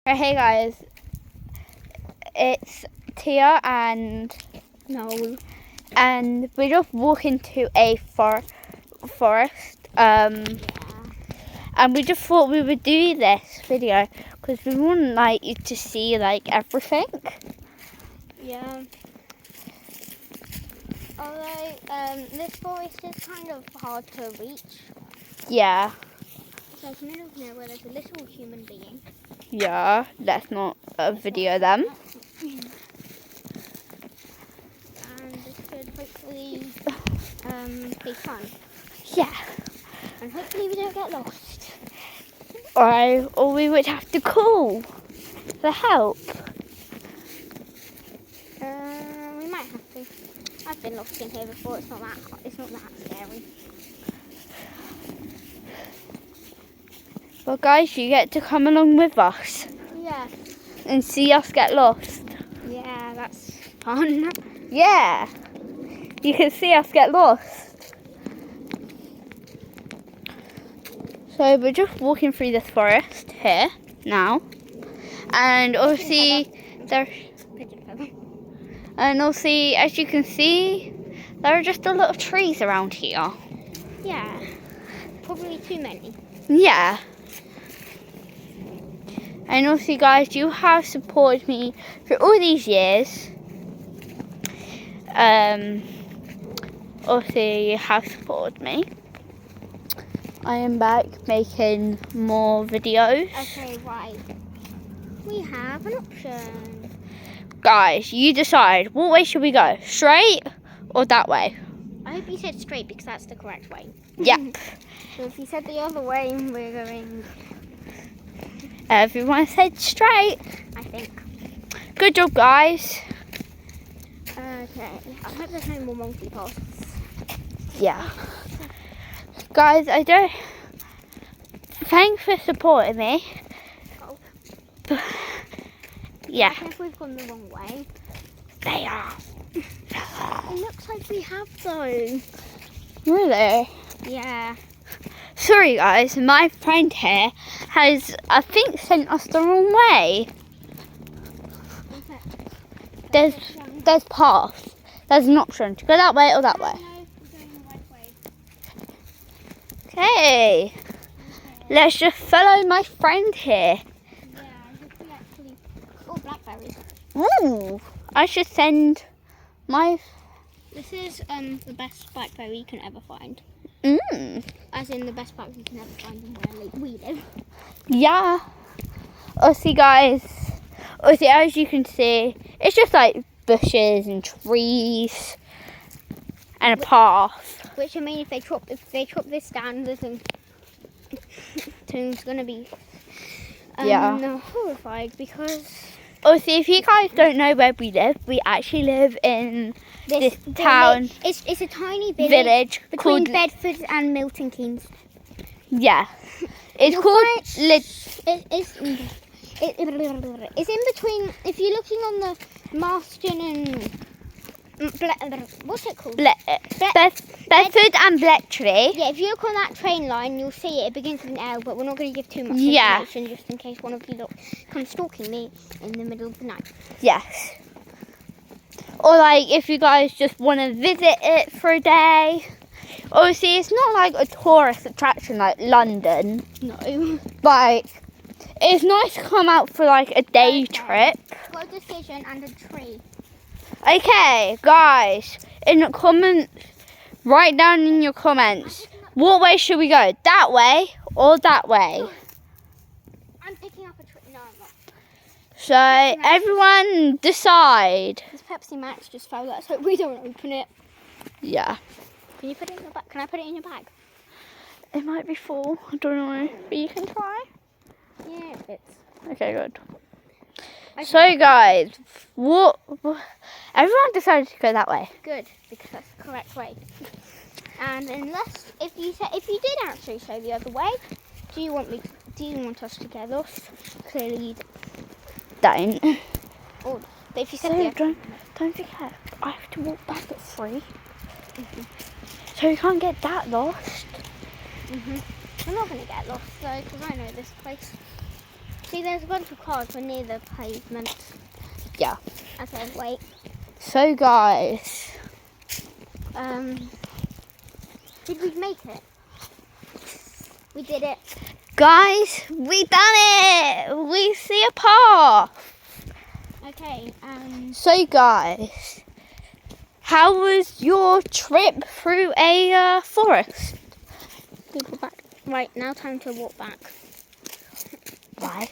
Hey guys, it's Tia and Noel. and we're just walking to a forest. And we just thought we would do this video because we want like you to see like everything. Yeah. Although this forest is kind of hard to reach. Yeah, So it's middle of nowhere. There's a little human being. yeah. Let's not video them. And this could hopefully be fun. Yeah. And hopefully we don't get lost. Or we would have to call for help. We might have to. I've been lost in here before. It's not that scary. Well, guys, you get to come along with us Yeah. and see us get lost. Yeah, that's fun. Yeah, you can see us get lost. So we're just walking through this forest here now, and obviously there, and obviously as you can see, there are just a lot of trees around here. Yeah. Probably too many. Yeah. And obviously, guys, you have supported me for all these years. Obviously, you have supported me. I am back making more videos. Okay, right. We have an option. Guys, you decide. What way should we go? Straight or that way? I hope you said straight because that's the correct way. Yep. So if you said the other way, we're going, Everyone said straight. I think. Good job, guys. Okay. I hope there's no more monkey paths. Yeah. Guys, thanks for supporting me. Oh. Yeah. I think we've gone the wrong way. They are. It looks like we have though. Really? Yeah. Sorry guys, my friend here has, I think, sent us the wrong way. There's paths. There's an option to go that way or that way. No, we're going the right way. Okay. Let's just follow my friend here. Yeah, I hope we actually... Oh, blackberries. Ooh, I should send my... This is the best blackberry you can ever find. As in the best blackberry you can ever find in where we live. Yeah. Obviously, guys, as you can see, it's just like bushes and trees and a path. Which I mean, if they chop this down, the thing's gonna be horrified because. Obviously, if you guys don't know where we live actually live in this town. It's a tiny village between called Bedford and Milton Keynes. Yeah, it's called. It's in between. If you're looking on the Marston and what's it called? Bedford and Bletchley. Yeah, if you look on that train line, you'll see it. It begins with an L, but we're not going to give too much Yeah. information just in case one of you comes stalking me in the middle of the night. Yes. Or like if you guys just want to visit it for a day. Obviously, it's not like a tourist attraction like London. No. Like, it's nice to come out for like a day trip. Got a decision and a tree. Okay, guys, in the comments, write down in your comments, what way should we go? That way or that way? I'm picking up a tree. No, I'm not. So, everyone decide. This Pepsi Max just fell. Let's hope we don't open it. Yeah. Can you put it in your bag? Can I put it in your bag? It might be full, I don't know, but you can try. Yeah, it fits. Okay, good. So, guys, everyone decided to go that way. Good, because that's the correct way. And unless if you did actually say the other way, do you want us to get lost? Clearly you Don't. Oh, but if you said So, don't forget, I have to walk back at 3. So you can't get that lost. I'm not going to get lost though, because I know this place. See, there's a bunch of cars. We're near the pavement. Yeah. Okay, wait. So guys, Did we make it? We did it. guys, we done it. We see a path. Okay, So guys, how was your trip through a forest? we go back. Right, now time to walk back. Bye.